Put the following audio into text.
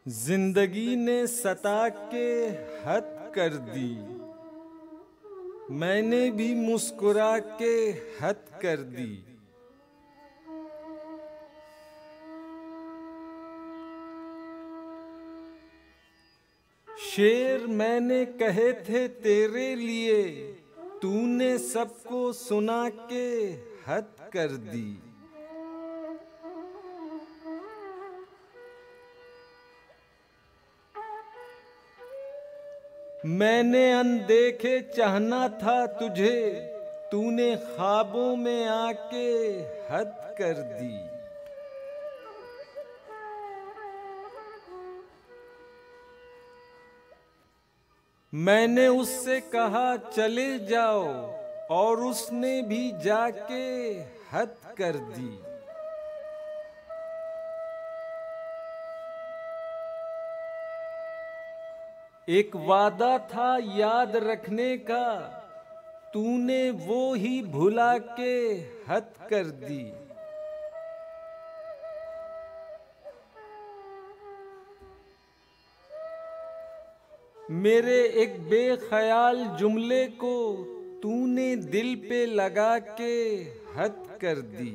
जिंदगी ने सता के हद कर दी, मैंने भी मुस्कुरा के हद कर दी। शेर मैंने कहे थे तेरे लिए, तूने सबको सुना के हद कर दी। मैंने अनदेखे चाहना था तुझे, तूने ख्वाबों में आके हद कर दी। मैंने उससे कहा चले जाओ, और उसने भी जाके हद कर दी। एक वादा था याद रखने का, तूने वो ही भुला के हद कर दी। मेरे एक बेख्याल जुमले को तूने दिल पे लगा के हद कर दी।